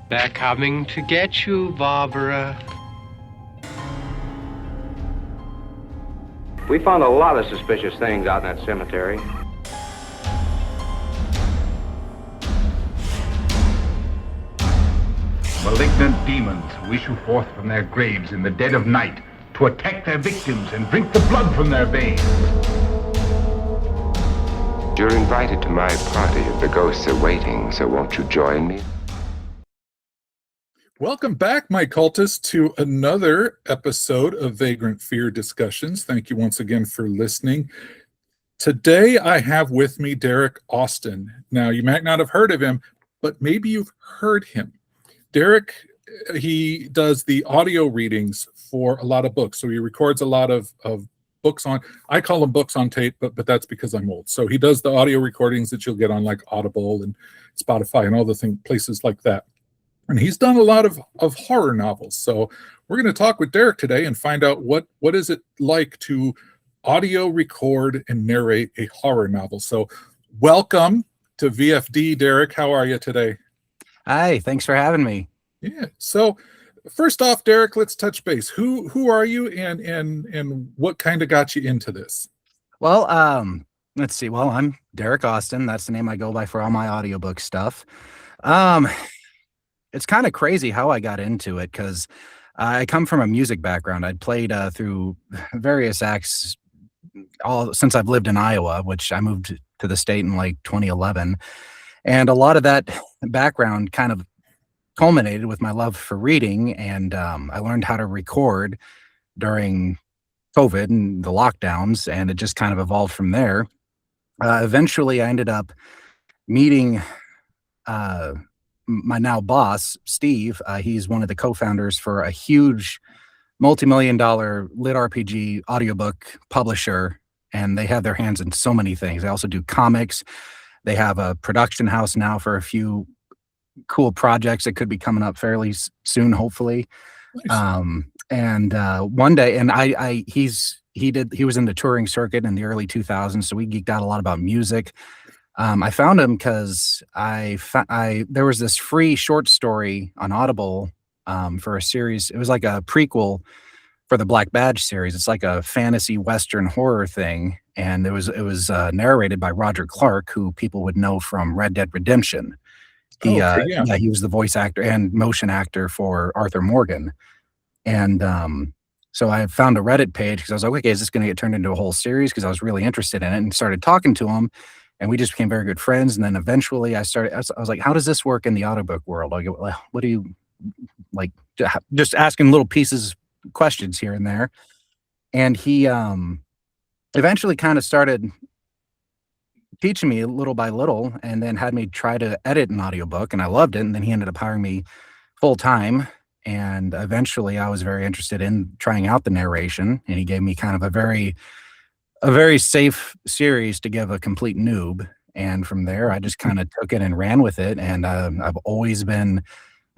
They're coming to get you, Barbara. We found a lot of suspicious things out in that cemetery. Malignant demons who issue forth from their graves in the dead of night to attack their victims and drink the blood from their veins. You're invited to my party if the ghosts are waiting, so won't you join me? Welcome back, my cultists, to another episode of Vagrant Fear Discussions. Thank you once again for listening. Today, I have with me Derek Austin. Now, you might not have heard of him, but maybe you've heard him. Derek, he does the audio readings for a lot of books. So he records a lot of books on, I call them books on tape, but that's because I'm old. So he does the audio recordings that you'll get on like Audible and Spotify and all the places like that. And he's done a lot of horror novels. So we're going to talk with Derek today and find out what is it like to audio record and narrate a horror novel. So welcome to VFD, Derek. How are you today? Hi, thanks for having me. Yeah. So first off, Derek, let's touch base. Who are you and what kind of got you into this? Well, let's see. Well, I'm Derek Austin. That's the name I go by for all my audiobook stuff. It's kind of crazy how I got into it because I come from a music background. I'd played through various acts all since I've lived in Iowa, which I moved to the state in like 2011. And a lot of that background kind of culminated with my love for reading. And I learned how to record during COVID and the lockdowns, and it just kind of evolved from there. Eventually, I ended up meeting my now boss, Steve. He's one of the co-founders for a huge multi-million-dollar lit RPG audiobook publisher, and they have their hands in so many things. They also do comics. They have a production house now for a few cool projects that could be coming up fairly soon, hopefully. Nice. And one day, and he was in the touring circuit in the early 2000s, so we geeked out a lot about music. I found him because there was this free short story on Audible for a series. It was like a prequel for the Black Badge series. It's like a fantasy Western horror thing, and it was narrated by Roger Clark, who people would know from Red Dead Redemption. He was the voice actor and motion actor for Arthur Morgan, and so I found a Reddit page because I was like, okay, is this going to get turned into a whole series? Because I was really interested in it and started talking to him. And we just became very good friends. And then eventually I was like, how does this work in the audiobook world? I go, well, what do you like? Just asking little questions here and there. And he eventually kind of started teaching me little by little and then had me try to edit an audiobook. And I loved it. And then he ended up hiring me full time. And eventually I was very interested in trying out the narration. And he gave me kind of a very safe series to give a complete noob. And from there, I just kind of took it and ran with it. And I've always been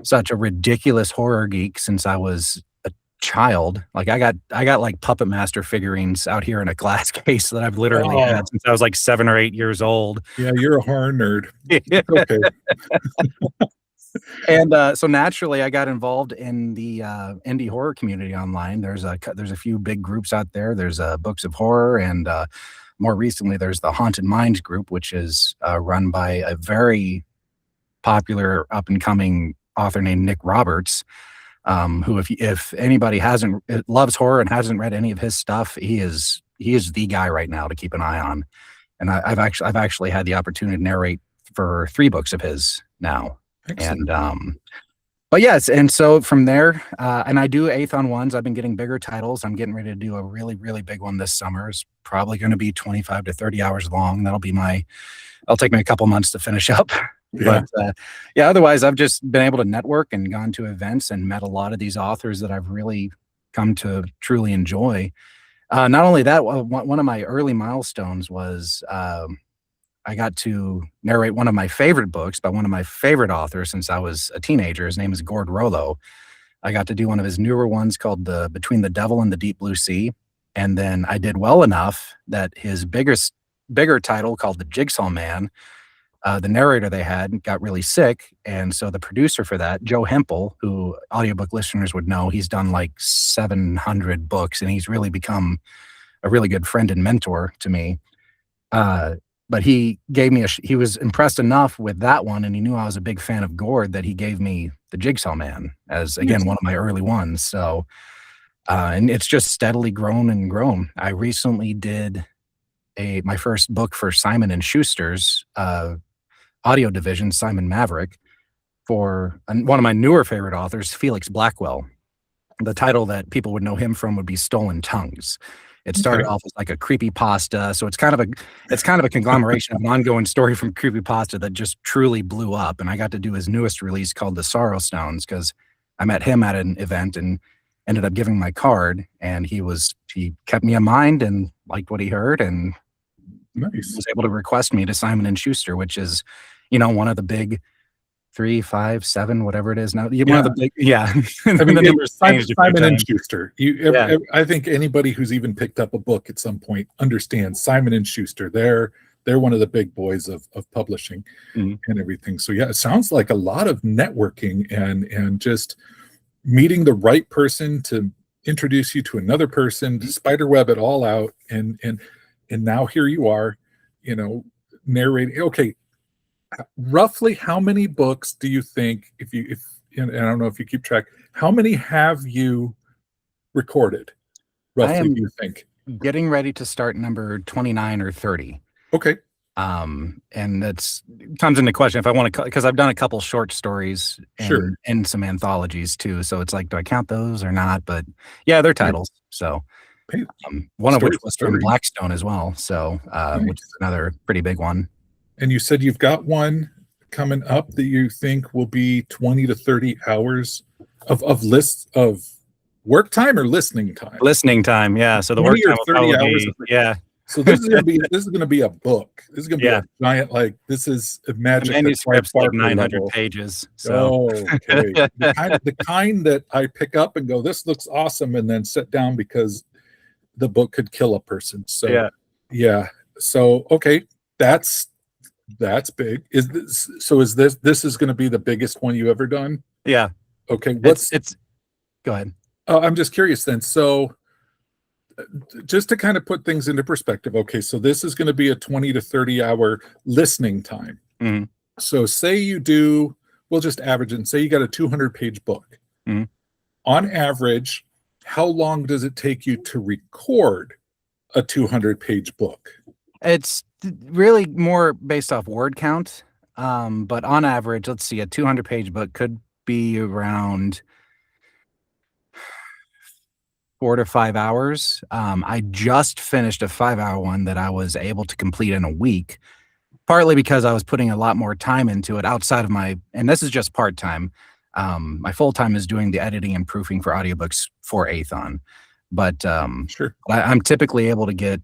such a ridiculous horror geek since I was a child. Like I got like Puppet Master figurines out here in a glass case that I've literally had since I was like 7 or 8 years old. Yeah, you're a horror nerd. Okay. And so naturally, I got involved in the indie horror community online. There's a few big groups out there. There's Books of Horror, and more recently, there's the Haunted Minds group, which is run by a very popular up and coming author named Nick Roberts. Who, if anybody loves horror and hasn't read any of his stuff, he is the guy right now to keep an eye on. And I've actually had the opportunity to narrate for 3 books of his now. Excellent. And but yes, and so from there, and I do 8th-on-1s. I've been getting bigger titles. I'm getting ready to do a really, really big one this summer. It's probably going to be 25 to 30 hours long. It'll take me a couple months to finish up. Yeah. But otherwise I've just been able to network and gone to events and met a lot of these authors that I've really come to truly enjoy. Not only that, one of my early milestones was I got to narrate one of my favorite books by one of my favorite authors since I was a teenager. His name is Gord Rollo. I got to do one of his newer ones called Between the Devil and the Deep Blue Sea. And then I did well enough that his bigger title called The Jigsaw Man The narrator they had got really sick, and so the producer for that, Joe Hempel, who audiobook listeners would know, he's done like 700 books, and he's really become a really good friend and mentor to me. But he gave me he was impressed enough with that one, and he knew I was a big fan of Gord, that he gave me The Jigsaw Man as, again, one of my early ones. So, and it's just steadily grown and grown. I recently did my first book for Simon and Schuster's audio division, Simon Maverick, for one of my newer favorite authors, Felix Blackwell. The title that people would know him from would be Stolen Tongues. It started off as like a creepypasta, so it's kind of a conglomeration of an ongoing story from creepypasta that just truly blew up. And I got to do his newest release called The Sorrow Stones, because I met him at an event and ended up giving my card, and he kept me in mind and liked what he heard, and was able to request me to Simon and Schuster, which is, one of the big 3, 5, 7, whatever it is now. One of the big, I mean, Simon and Schuster. I think anybody who's even picked up a book at some point understands Simon and Schuster. They're one of the big boys of publishing and everything. So yeah, it sounds like a lot of networking and just meeting the right person to introduce you to another person, to spiderweb it all out, and now here you are, narrating. Okay, roughly how many books do you think, and I don't know if you keep track, how many have you recorded? Roughly, do you think? Getting ready to start number 29 or 30. Okay. And that's comes into question if I want to, because I've done a couple short stories and some anthologies too. So it's like, do I count those or not? But yeah, they're titles. So one of which was from Blackstone as well. So which is another pretty big one. And you said you've got one coming up that you think will be 20 to 30 hours of lists of work time or listening time? Listening time, yeah. So the work time will 30 hours be. So this is gonna be a book. This is gonna be a giant, like, this is a magic. The manuscript's like 900 pages. So okay. the kind that I pick up and go, this looks awesome, and then sit down because the book could kill a person. So yeah. So okay, that's big. Is this is going to be the biggest one you ever done? Yeah. Okay. Go ahead. I'm just curious then. So just to kind of put things into perspective. Okay. So this is going to be a 20 to 30 hour listening time. Mm-hmm. So say we'll just average it and say you got a 200-page book. Mm-hmm. On average, how long does it take you to record a 200-page book? It's really more based off word count. But on average, let's see, a 200-page book could be around 4 to 5 hours. I just finished a 5-hour one that I was able to complete in a week, partly because I was putting a lot more time into it outside of and this is just part-time. My full-time is doing the editing and proofing for audiobooks for Athon. But I'm typically able to get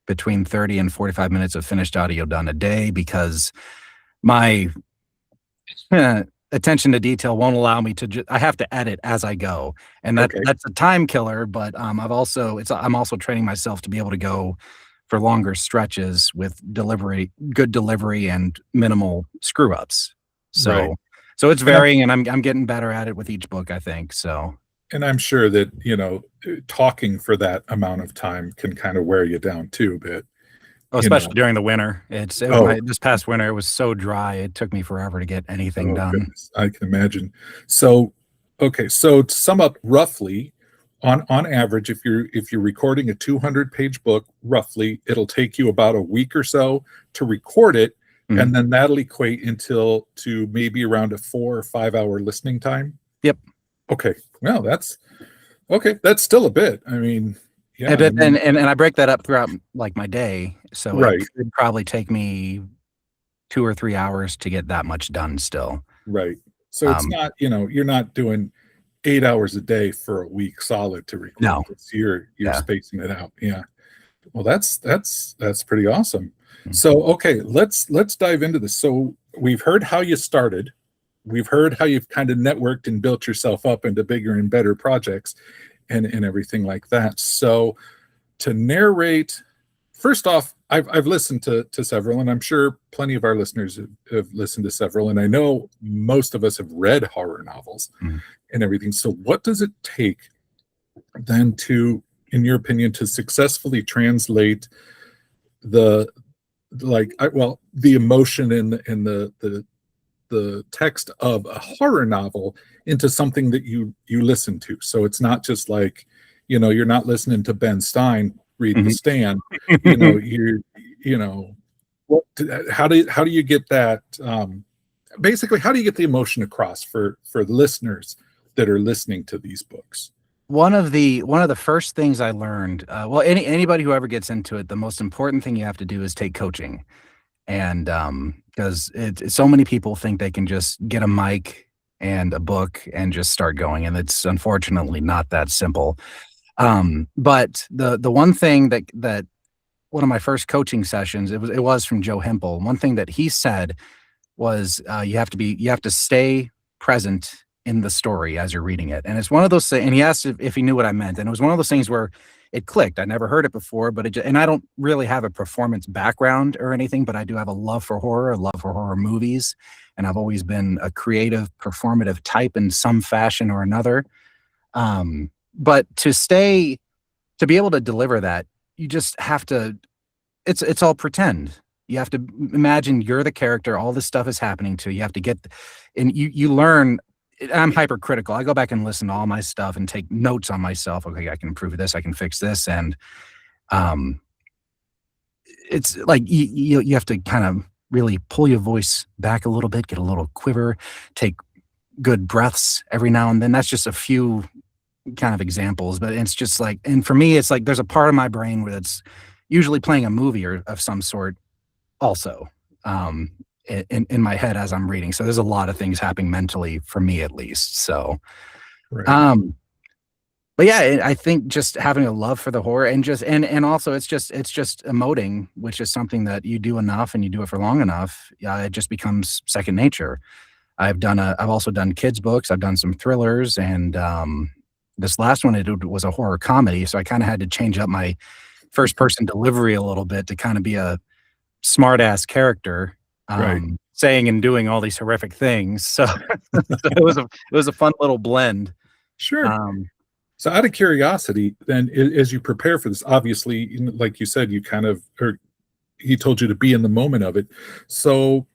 between 30 and 45 minutes of finished audio done a day, because my attention to detail won't allow me to I have to edit as I go, and that's a time killer. But I'm also training myself to be able to go for longer stretches with good delivery and minimal screw ups. So it's varying, and I'm getting better at it with each book, I think. So. And I'm sure that, talking for that amount of time can kind of wear you down too, but especially during the winter. This past winter, it was so dry. It took me forever to get anything done. Goodness, I can imagine. So, okay. So to sum up roughly, on average, if you're recording a 200-page book, roughly, it'll take you about a week or so to record it. Mm-hmm. And then that'll equate to maybe around a 4 or 5 hour listening time. Yep. Okay. Well, that's still a bit. I mean, yeah. And I break that up throughout like my day. So it would probably take me 2 or 3 hours to get that much done still. Right. So it's not, you're not doing 8 hours a day for a week solid to record. No. You're spacing it out. Yeah. Well, that's pretty awesome. Mm-hmm. So, okay, let's dive into this. So we've heard how you started. We've heard how you've kind of networked and built yourself up into bigger and better projects and everything like that. So to narrate, first off, I've listened to several, and I'm sure plenty of our listeners have listened to several, and I know most of us have read horror novels and everything. So what does it take then to, in your opinion, to successfully translate the the emotion in the text of a horror novel into something that you listen to? So it's not just like, you're not listening to Ben Stein read The Stand. How do you get that, basically, how do you get the emotion across for listeners that are listening to these books? One of the first things I learned, anybody who ever gets into it, the most important thing you have to do is take coaching. And because so many people think they can just get a mic and a book and just start going, and it's unfortunately not that simple. But the one thing that one of my first coaching sessions, it was from Joe Hempel. One thing that he said was you have to stay present in the story as you're reading it. And it's one of those things, and he asked if he knew what I meant. And it was one of those things where it clicked. I never heard it before, but and I don't really have a performance background or anything, but I do have a love for horror, a love for horror movies. And I've always been a creative, performative type in some fashion or another. But to be able to deliver that, you just have to, it's all pretend. You have to imagine you're the character, all this stuff is happening to you. You have to and you learn. I'm hypercritical. I go back and listen to all my stuff and take notes on myself. Okay, I can improve this, I can fix this. And it's like you have to kind of really pull your voice back a little bit, get a little quiver, take good breaths every now and then. That's just a few kind of examples, but it's just like, and for me, it's like there's a part of my brain where it's usually playing a movie or of some sort also. In my head as I'm reading. So there's a lot of things happening mentally for me, at least. So, Right. but yeah, I think just having a love for the horror and also it's just emoting, which is something that you do enough and you do it for long enough. It just becomes second nature. I've also done kids books. I've done some thrillers, and this last one was a horror comedy. So I kind of had to change up my first person delivery a little bit to kind of be a smart ass character. Right. Saying and doing all these horrific things. So, it was a fun little blend. Sure. So out of curiosity, then, as you prepare for this, obviously, like you said, he told you to be in the moment of it. So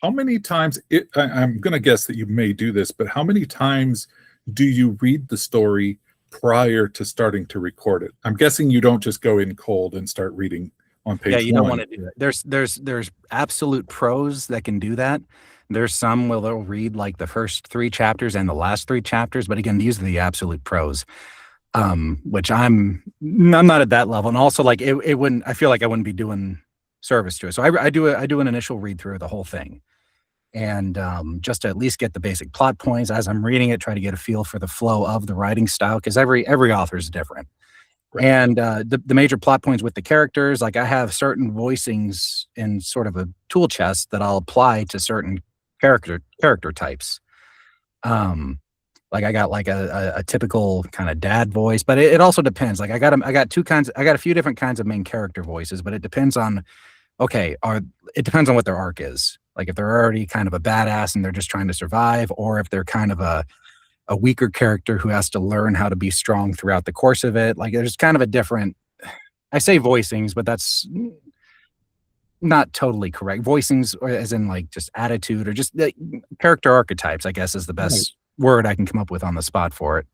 how many times, I'm going to guess that you may do this, but how many times do you read the story prior to starting to record it? I'm guessing you don't just go in cold and start reading on page one. Yeah, you don't want to do that. There's absolute pros that can do that. There's some where they'll read like the first 3 chapters and the last 3 chapters, but again, these are the absolute pros. Which I'm not at that level, and also like it wouldn't. I feel like I wouldn't be doing service to it. So I do an initial read through of the whole thing, and just to at least get the basic plot points as I'm reading it, try to get a feel for the flow of the writing style, because every author is different. Right. And the major plot points with the characters, like I have certain voicings in sort of a tool chest that I'll apply to certain character types. Like I got like a typical kind of dad voice, but it also depends. Like I got a few different kinds of main character voices, but it depends on it depends on what their arc is. Like if they're already kind of a badass and they're just trying to survive, or if they're kind of a weaker character who has to learn how to be strong throughout the course of it. Like there's kind of a different, I say voicings, but that's not totally correct. Voicings, or as in like just attitude, or just character archetypes, I guess is the best word I can come up with on the spot for it.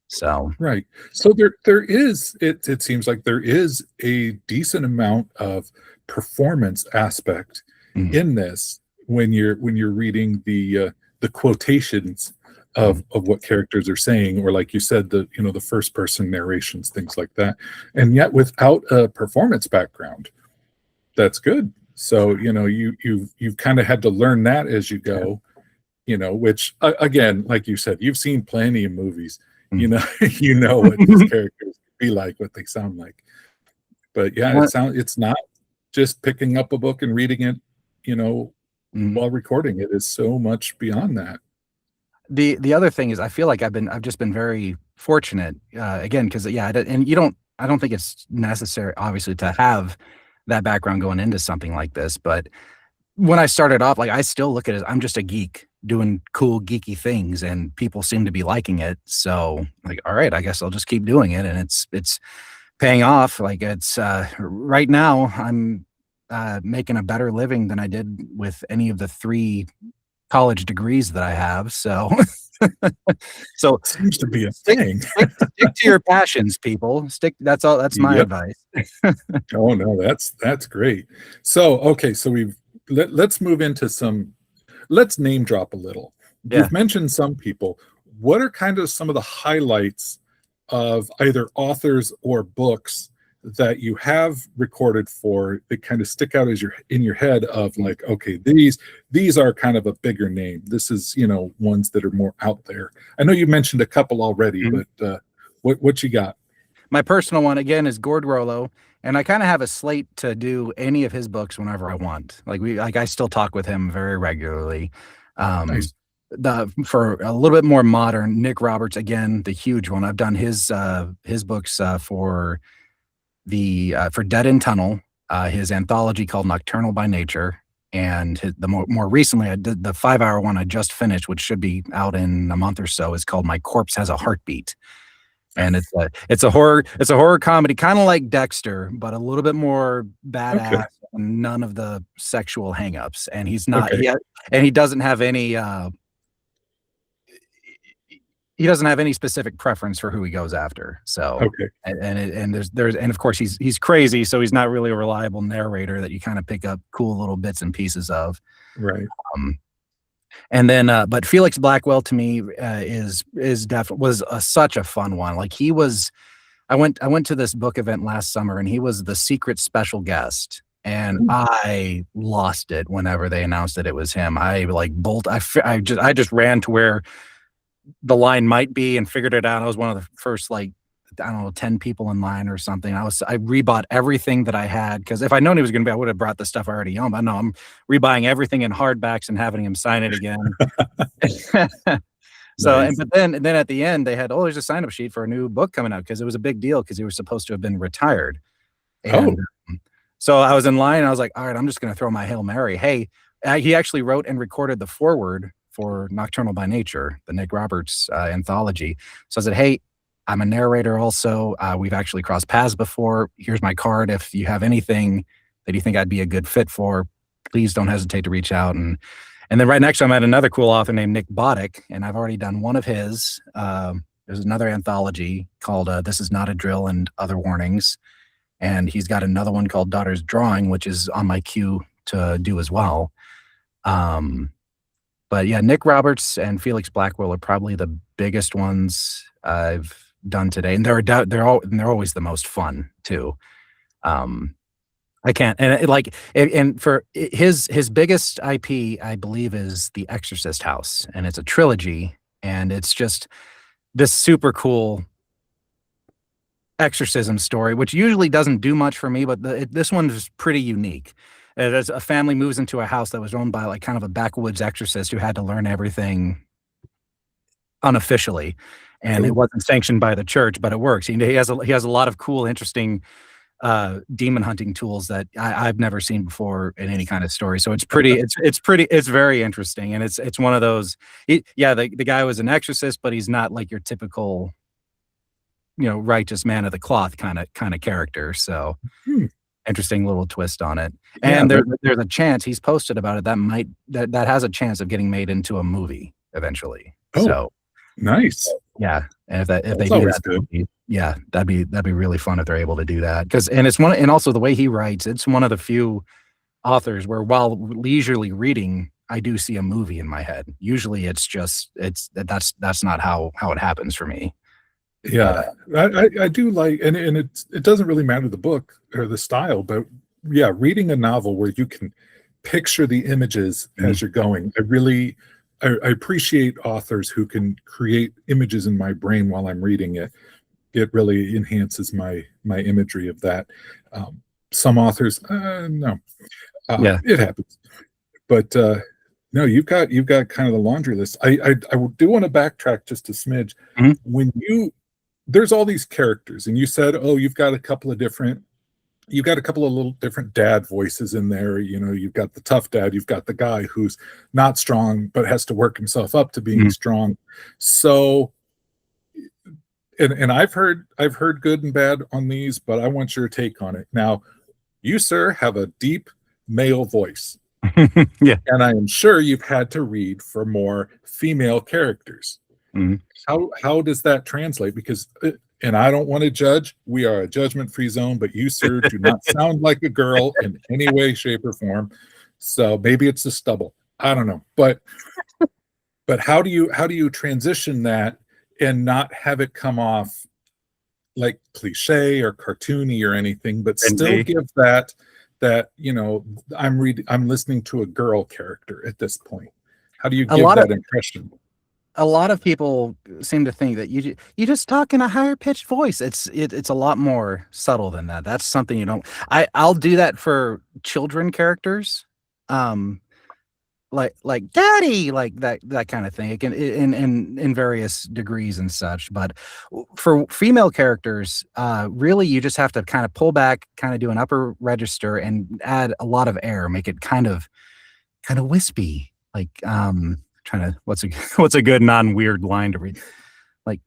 So right. So there is, it seems like there is a decent amount of performance aspect in this when you're reading the quotations of what characters are saying, or like you said, the first person narrations, things like that. And yet without a performance background, that's good. So you've kind of had to learn that as you go, which again, like you said, you've seen plenty of movies. You know what these characters be like, what they sound like. But yeah, it's not just picking up a book and reading it, while recording it. Is so much beyond that. The other thing is, I feel like I've just been very fortunate, again, because and I don't think it's necessary, obviously, to have that background going into something like this. But when I started off, like, I still look at it, I'm just a geek doing cool, geeky things, and people seem to be liking it. So, like, all right, I guess I'll just keep doing it. And it's paying off. Like, it's right now, I'm making a better living than I did with any of the 3 college degrees that I have. So, so Seems to be a stick, thing. stick to your passions, people. Stick. That's all. That's my Yep. advice. Oh no, that's great. So okay, so let's move into let's name drop a little. Yeah. You've mentioned some people. What are kind of some of the highlights of either authors or books that you have recorded for that kind of stick out as in your head of like, okay, these are kind of a bigger name. This is, ones that are more out there. I know you mentioned a couple already, but what you got? My personal one again is Gord Rollo, and I kind of have a slate to do any of his books whenever I want. I still talk with him very regularly. Nice. For a little bit more modern, Nick Roberts, again, the huge one. I've done his books for Dead End Tunnel, his anthology called Nocturnal by Nature, and the more recently I did the 5-hour one I just finished, which should be out in a month or so, is called My Corpse Has a Heartbeat. And it's a horror comedy, kind of like Dexter, but a little bit more badass. Okay. And none of the sexual hangups, and he's not. Okay. He doesn't have any. He doesn't have any specific preference for who he goes after. So Okay. and there's of course he's crazy, so he's not really a reliable narrator that you kind of pick up cool little bits and pieces of. Right. And then, but Felix Blackwell to me is definitely was such a fun one. Like he was, I went to this book event last summer, and he was the secret special guest, and I lost it whenever they announced that it was him. I just ran to where the line might be and figured it out. I was one of the first, 10 people in line or something. I rebought everything that I had, because if I'd known he was going to be, I would have brought the stuff I already owned. But no, I'm rebuying everything in hardbacks and having him sign it again. So, Nice. but then at the end they had, there's a sign up sheet for a new book coming out, because it was a big deal, because he was supposed to have been retired. And so I was in line, and I was like, all right, I'm just going to throw my Hail Mary. Hey, he actually wrote and recorded the foreword for Nocturnal by Nature, the Nick Roberts anthology. So I said, hey, I'm a narrator also. We've actually crossed paths before. Here's my card. If you have anything that you think I'd be a good fit for, please don't hesitate to reach out. And then right next to him, I had another cool author named Nick Boddick, and I've already done one of his. There's another anthology called This Is Not a Drill and Other Warnings. And he's got another one called Daughter's Drawing, which is on my queue to do as well. But yeah, Nick Roberts and Felix Blackwell are probably the biggest ones I've done today, and they're always the most fun too. I can't, and for his biggest IP, I believe, is The Exorcist House, and it's a trilogy, and it's just this super cool exorcism story, which usually doesn't do much for me, but this one is pretty unique. As a family moves into a house that was owned by kind of a backwoods exorcist who had to learn everything unofficially, and it wasn't sanctioned by the church, but it works. He has a lot of cool, interesting demon hunting tools that I've never seen before in any kind of story. So it's very interesting, and it's one of those. The guy was an exorcist, but he's not like your typical, righteous man of the cloth kind of character. So. Interesting little twist on it. And there's a chance, he's posted about it, that has a chance of getting made into a movie eventually. So nice. Yeah. And if they do that, yeah, that'd be really fun if they're able to do that. And also the way he writes, it's one of the few authors where, while leisurely reading, I do see a movie in my head. Usually that's not how it happens for me. Yeah, I do like, and it doesn't really matter the book or the style, but yeah, reading a novel where you can picture the images as you're going. I appreciate authors who can create images in my brain while I'm reading it. It really enhances my imagery of that. Some authors, no, it happens, but no, you've got kind of the laundry list. I do want to backtrack just a smidge. When there's all these characters, and you said, oh, you've got a couple of little different dad voices in there. You've got the tough dad, you've got the guy who's not strong but has to work himself up to being strong. So, and I've heard good and bad on these, but I want your take on it. Now, you, sir, have a deep male voice. Yeah. And I am sure you've had to read for more female characters. How does that translate? Because, and I don't want to judge, we are a judgment-free zone, but you, sir, do not sound like a girl in any way, shape, or form. So maybe it's the stubble. I don't know. But how do you transition that and not have it come off like cliche or cartoony or anything, but still give that I'm listening to a girl character at this point? How do you give that impression? A lot of people seem to think that you just talk in a higher pitched voice. It's a lot more subtle than that. That's something you don't. I'll do that for children characters, like daddy, like that kind of thing. It can in various degrees and such. But for female characters, really, you just have to kind of pull back, kind of do an upper register, and add a lot of air, make it kind of wispy, like what's a good non-weird line to read, like,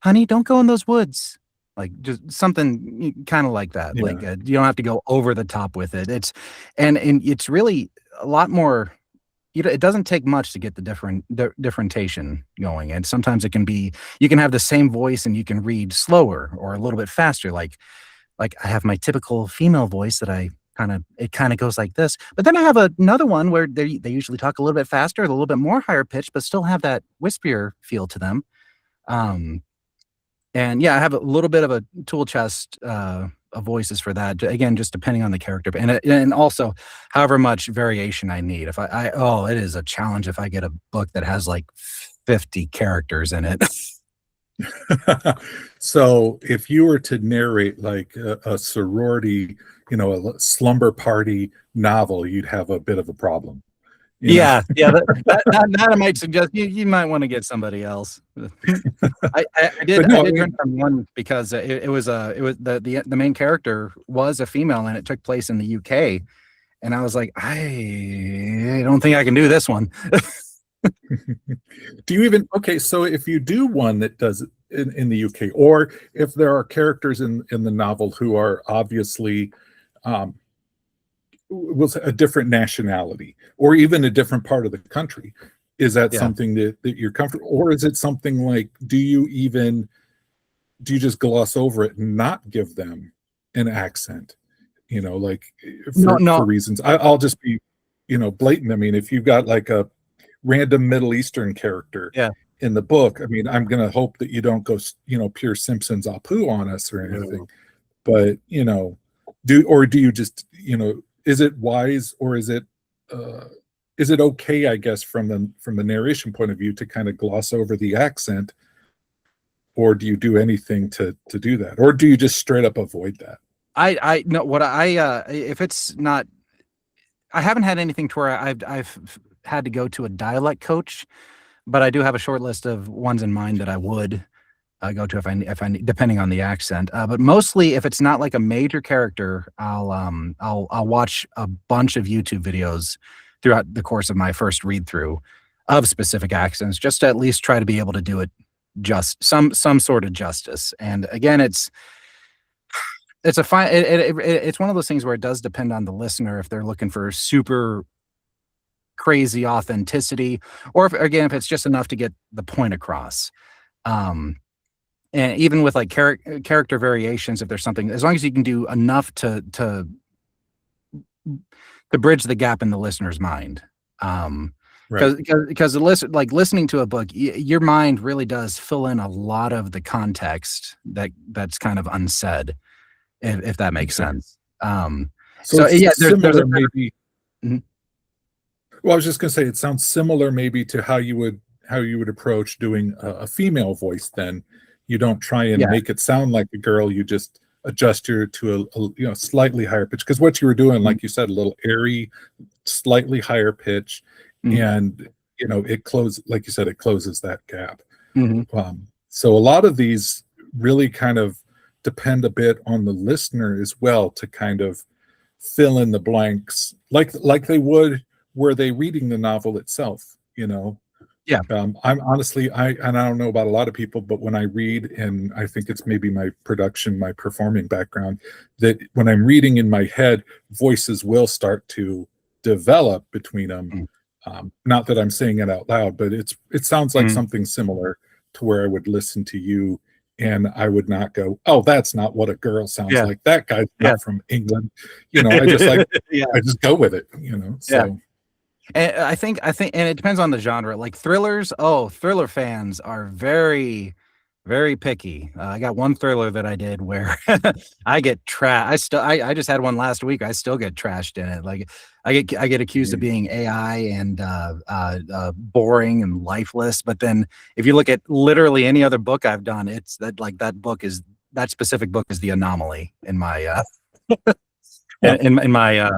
honey, don't go in those woods, like just something kind of like that. Like you don't have to go over the top with it. It's really a lot more. It doesn't take much to get the differentiation going, and sometimes it can be, you can have the same voice and you can read slower or a little bit faster. Like I have my typical female voice that it kind of goes like this, but then I have another one where they usually talk a little bit faster, a little bit more higher pitched, but still have that wispier feel to them. And yeah, I have a little bit of a tool chest of voices for that. Again, just depending on the character, and also however much variation I need. If it is a challenge if I get a book that has like 50 characters in it. So if you were to narrate like a sorority, a slumber party novel, you'd have a bit of a problem. Yeah. That I might suggest you might want to get somebody else. I did drink from one because it was the main character was a female and it took place in the UK, and I was like, I don't think I can do this one. Do you so if you do one that does it in the UK, or if there are characters in the novel who are obviously was a different nationality or even a different part of the country, is that something that you're comfortable, or is it something like, do you just gloss over it and not give them an accent, like for reasons? I'll just be blatant. I mean, if you've got like a random Middle Eastern character in the book, I mean, I'm gonna hope that you don't go pure Simpsons Apu on us or anything. But do you just is it wise, or is it okay, I guess, from the narration point of view, to kind of gloss over the accent, or do you do anything to do that, or do you just straight up avoid that? I know what if it's not, I haven't had anything to where I've had to go to a dialect coach, but I do have a short list of ones in mind that I would go to if I depending on the accent. But mostly, if it's not like a major character, I'll watch a bunch of YouTube videos throughout the course of my first read through of specific accents, just to at least try to be able to do it just some sort of justice. And again, it's one of those things where it does depend on the listener if they're looking for super crazy authenticity, or if it's just enough to get the point across. And even with like character variations, if there's something, as long as you can do enough to bridge the gap in the listener's mind. Because listening to a book, your mind really does fill in a lot of the context that's kind of unsaid, if that makes sense. There's maybe. Mm-hmm. Well, I was just going to say, it sounds similar maybe to how you would approach doing a female voice. Then you don't try and make it sound like a girl. You just adjust to a slightly higher pitch, because what you were doing, like you said, a little airy, slightly higher pitch, and it closes, like you said, it closes that gap. So a lot of these really kind of depend a bit on the listener as well to kind of fill in the blanks, like they would were they reading the novel itself. Yeah. I'm honestly, I don't know about a lot of people, but when I read, and I think it's maybe my production, my performing background, that when I'm reading in my head, voices will start to develop between them. Not that I'm saying it out loud, but it sounds like something similar to where I would listen to you and I would not go, oh, that's not what a girl sounds like. That guy's not from England. I just I just go with it, so. Yeah. And I think, and it depends on the genre. Like thrillers, thriller fans are very, very picky. I got one thriller that I did where I get I just had one last week. I still get trashed in it. Like I get accused of being AI and boring and lifeless. But then if you look at literally any other book I've done, it's that specific book is the anomaly in my in my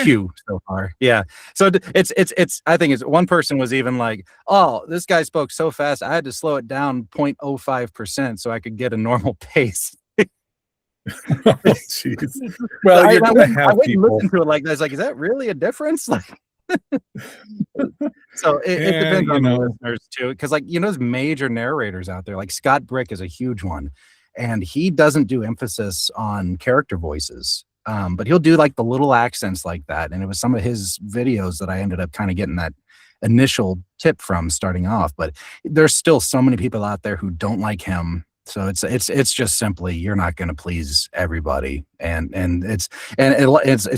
queue so far. Yeah. So it's I think it's one person was even like, oh, this guy spoke so fast I had to slow it down 0.05% so I could get a normal pace. Jeez. Well, I wouldn't people listen to it like that. It's like, is that really a difference? Like so it depends on the listeners too, because there's major narrators out there. Like Scott Brick is a huge one, and he doesn't do emphasis on character voices. But he'll do like the little accents like that. And it was some of his videos that I ended up kind of getting that initial tip from starting off. But there's still so many people out there who don't like him. So it's just simply, you're not going to please everybody. And it's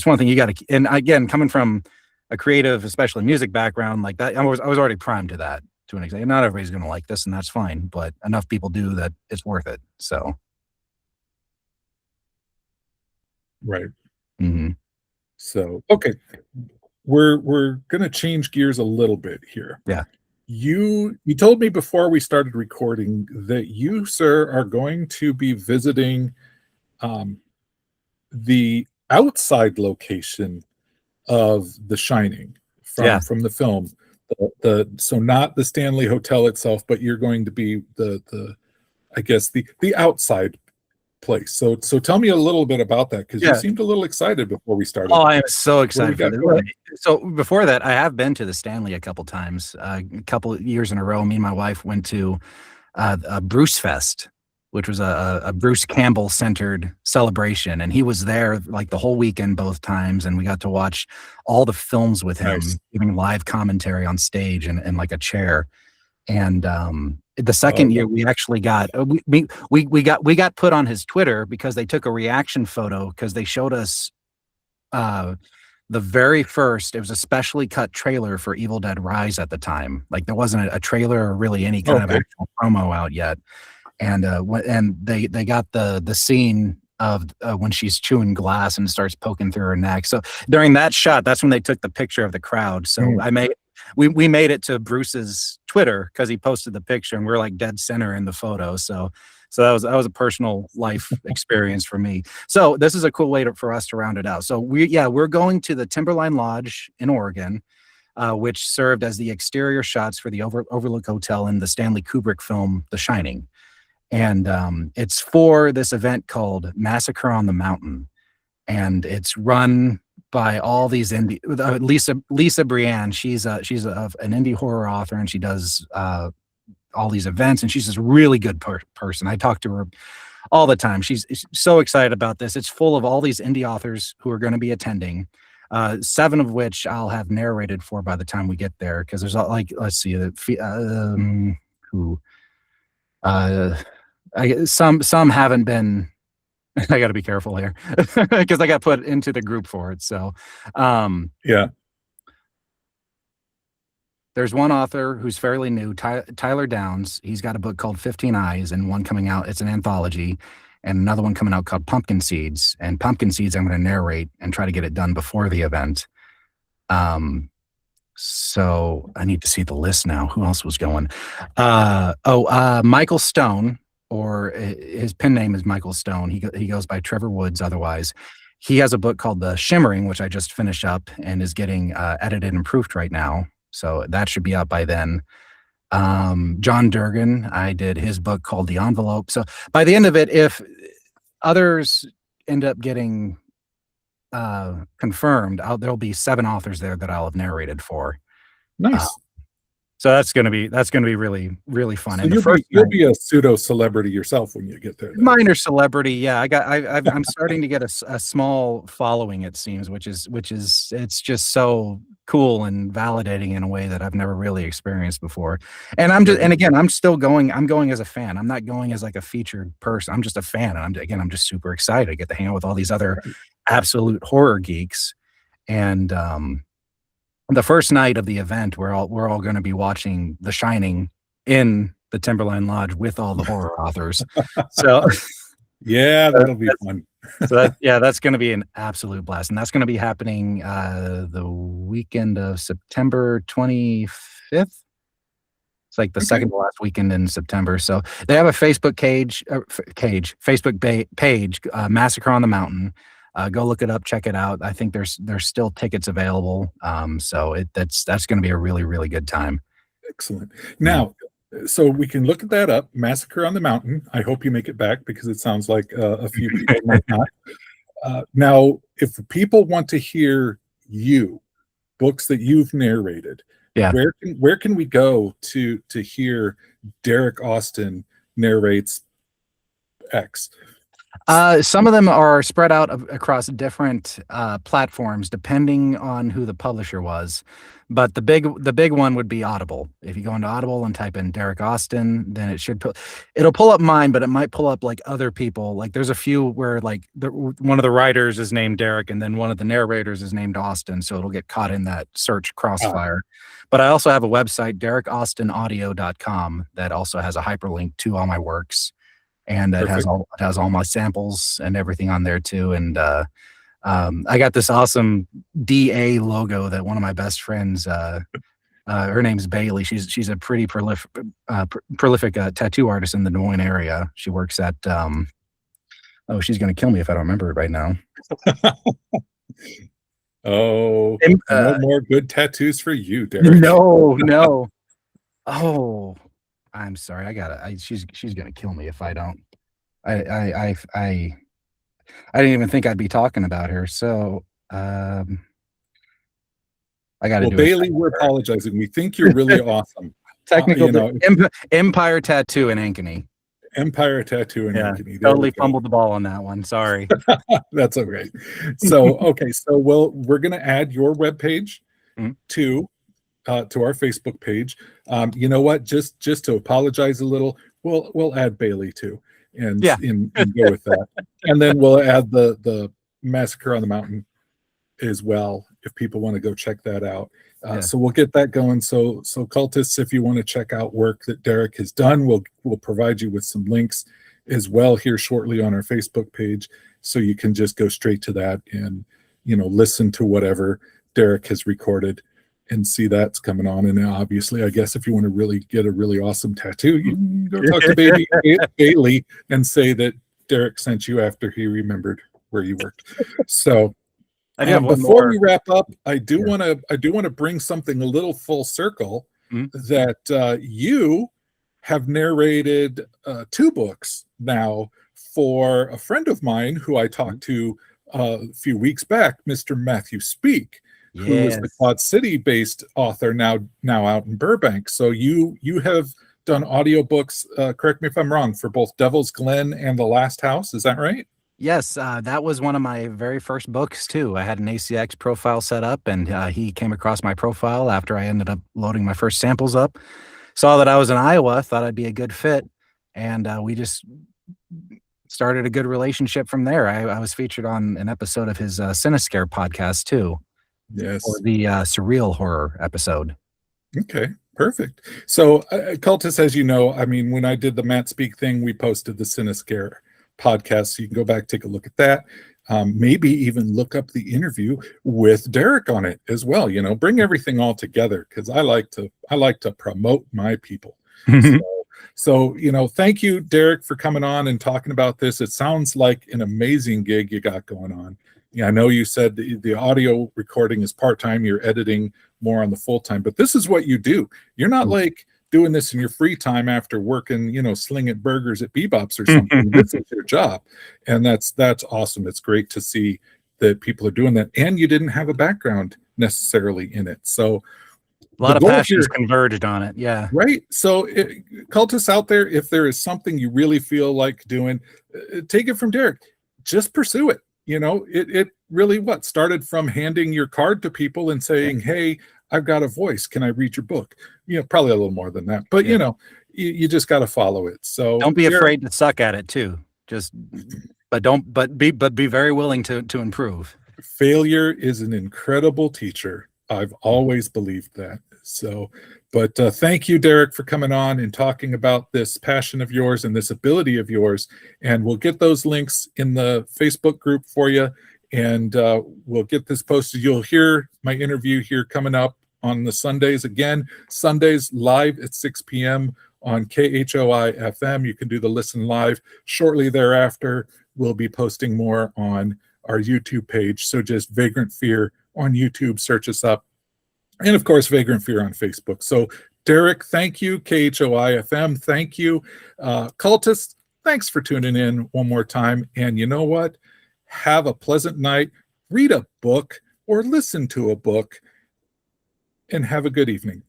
one thing you got to, and again, coming from a creative, especially music background like that, I was already primed to that to an extent. Not everybody's going to like this, and that's fine, but enough people do that it's worth it. So. Right. Mm-hmm. So, okay. We're going to change gears a little bit here. Yeah. You told me before we started recording that you, sir, are going to be visiting the outside location of The Shining from the film. So not the Stanley Hotel itself, but you're going to be the I guess the outside place. So tell me a little bit about that, because you seemed a little excited before we started. Oh, I am so excited for this. So before that, I have been to the Stanley a couple times. A couple years in a row, me and my wife went to a Bruce Fest, which was a Bruce Campbell centered celebration, and he was there like the whole weekend both times, and we got to watch all the films with him, giving live commentary on stage and like a chair. And the second year we actually got we got put on his Twitter because they took a reaction photo, because they showed us the very first, it was a specially cut trailer for Evil Dead Rise at the time. Like there wasn't a trailer or really any kind of actual promo out yet. And they got the scene of when she's chewing glass and starts poking through her neck. So during that shot, that's when they took the picture of the crowd. So we made it to Bruce's Twitter because he posted the picture, and we're like dead center in the photo. So that was a personal life experience for me. So this is a cool way for us to round it out. So we're going to the Timberline Lodge in Oregon, which served as the exterior shots for the Overlook Hotel in the Stanley Kubrick film The Shining. And it's for this event called Massacre on the Mountain, and it's run by all these indie. Lisa Brienne, she's an indie horror author, and she does all these events, and she's this really good person. I talk to her all the time. She's so excited about this. It's full of all these indie authors who are going to be attending. 7 of which I'll have narrated for by the time we get there, because there's let's see, some haven't been. I got to be careful here because I got put into the group for it. So, there's one author who's fairly new, Tyler Downs. He's got a book called 15 Eyes, and one coming out. It's an anthology, and another one coming out called Pumpkin Seeds. And Pumpkin Seeds, I'm going to narrate and try to get it done before the event. So I need to see the list now. Who else was going? Michael Stone, or his pen name is Michael Stone. He goes by Trevor Woods otherwise. He has a book called The Shimmering, which I just finished up and is getting edited and proofed right now. So that should be out by then. John Durgan, I did his book called The Envelope. So by the end of it, if others end up getting confirmed, there'll be 7 authors there that I'll have narrated for. Nice. So that's gonna be really, really fun. So And you'll be a pseudo celebrity yourself when you get there. Then. Minor celebrity, yeah. I'm starting to get a small following. It seems, which is it's just so cool and validating in a way that I've never really experienced before. And again, I'm still going. I'm going as a fan. I'm not going as like a featured person. I'm just a fan, and I'm just super excited to get to hang out with all these other absolute horror geeks. And the first night of the event, we're all going to be watching The Shining in the Timberline Lodge with all the horror authors. So yeah, that'll be fun. So that's going to be an absolute blast, and that's going to be happening the weekend of September 25th. It's like the second to last weekend in September. So they have a Facebook page, Massacre on the Mountain. Go look it up, check it out. I think there's still tickets available. So that's going to be a really, really good time. Excellent. Now, so we can look that up, Massacre on the Mountain. I hope you make it back because it sounds like a few people might not. Now, if people want to hear books that you've narrated, where can we go to hear Derek Austin narrates X? Some of them are spread out across different platforms depending on who the publisher was. But the big one would be Audible. If you go into Audible and type in Derek Austin, then it'll pull up mine, but it might pull up like other people. Like there's a few where like one of the writers is named Derek and then one of the narrators is named Austin. So it'll get caught in that search crossfire. But I also have a website, DerekAustinAudio.com, that also has a hyperlink to all my works. And it has all my samples and everything on there too. And I got this awesome DA logo that one of my best friends, her name's Bailey. She's a pretty prolific tattoo artist in the Des Moines area. She works at she's gonna kill me if I don't remember it right now. No more good tattoos for you, Derek. No. Oh, I'm sorry. She's gonna kill me if I don't. I didn't even think I'd be talking about her. So I got to do Bailey, we're apologizing. We think you're really awesome. Technical Empire Tattoo in Ankeny. Empire Tattoo in Ankeny. Totally fumbled the ball on that one. Sorry. That's okay. So we're gonna add your webpage to our Facebook page. You know what? Just to apologize a little, we'll add Bailey too, and go with that. And then we'll add the Massacre on the Mountain as well if people want to go check that out. So we'll get that going. So cultists, if you want to check out work that Derek has done, we'll provide you with some links as well here shortly on our Facebook page, so you can just go straight to that and listen to whatever Derek has recorded and see that's coming on. And obviously, I guess if you want to really get a really awesome tattoo, you can go talk to Bailey and say that Derek sent you after he remembered where you worked. So before we wrap up, I do want to bring something a little full circle that you have narrated 2 books now for a friend of mine who I talked to a few weeks back, Mr. Matthew Speak, who is the Quad City-based author now out in Burbank. So you have done audiobooks, correct me if I'm wrong, for both Devil's Glen and The Last House. Is that right? Yes, that was one of my very first books too. I had an ACX profile set up, and he came across my profile after I ended up loading my first samples up. Saw that I was in Iowa, thought I'd be a good fit, and we just started a good relationship from there. I was featured on an episode of his Cinescare podcast too. Yes, for the surreal horror episode. Okay, perfect. So, cultists, as you know, I mean, when I did the Matt Speak thing, we posted the Cinescare podcast, so you can go back, take a look at that. Maybe even look up the interview with Derek on it as well. Bring everything all together, because I like to promote my people. So thank you, Derek, for coming on and talking about this. It sounds like an amazing gig you got going on. I know you said the audio recording is part-time, you're editing more on the full-time, but this is what you do. You're not like doing this in your free time after working, slinging burgers at Bebop's or something. This is your job. And that's awesome. It's great to see that people are doing that. And you didn't have a background necessarily in it. So a lot of passions converged on it. Yeah. Right. So cultists out there, if there is something you really feel like doing, take it from Derek. Just pursue it. It really started from handing your card to people and saying, hey, I've got a voice. Can I read your book? Probably a little more than that, but you just got to follow it. So don't be afraid to suck at it too. But be very willing to improve. Failure is an incredible teacher. I've always believed that. So, but thank you, Derek, for coming on and talking about this passion of yours and this ability of yours. And we'll get those links in the Facebook group for you. And we'll get this posted. You'll hear my interview here coming up on the Sundays again. Sundays live at 6 p.m. on KHOI FM. You can do the listen live. Shortly thereafter, we'll be posting more on our YouTube page. So just Vagrant Fear on YouTube, search us up. And of course, Vagrant Fear on Facebook. So Derek, thank you. KHOI FM, thank you. Cultists, thanks for tuning in one more time. And you know what? Have a pleasant night. Read a book or listen to a book and have a good evening.